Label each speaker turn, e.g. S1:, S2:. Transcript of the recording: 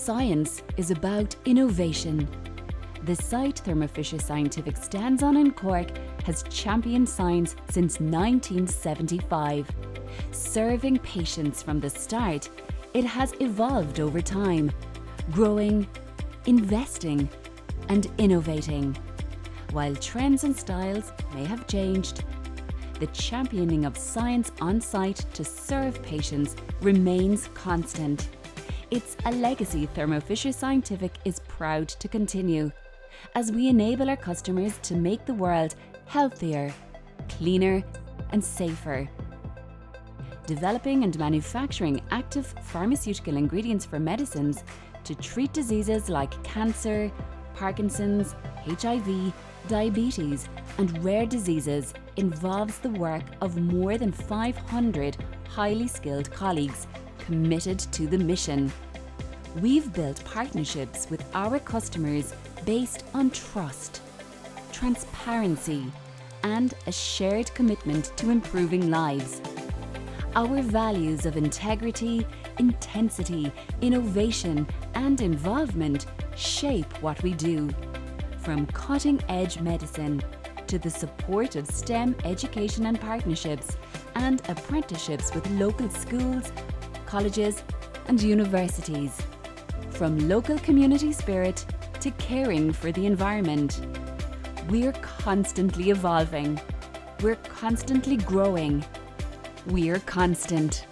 S1: Science is about innovation. The site Thermo Scientific stands on in Cork has championed science since 1975. Serving patients from the start, it has evolved over time, growing, investing, and innovating. While trends and styles may have changed, the championing of science on site to serve patients remains constant. It's a legacy Thermo Fisher Scientific is proud to continue as we enable our customers to make the world healthier, cleaner, and safer. Developing and manufacturing active pharmaceutical ingredients for medicines to treat diseases like cancer, Parkinson's, HIV, diabetes, and rare diseases involves the work of more than 500 highly skilled colleagues committed to the mission. We've built partnerships with our customers based on trust, transparency, and a shared commitment to improving lives. Our values of integrity, intensity, innovation, and involvement shape what we do. From cutting-edge medicine to the support of STEM education and partnerships and apprenticeships with local schools, colleges, and universities. From local community spirit to caring for the environment. We're constantly evolving. We're constantly growing. We're constant.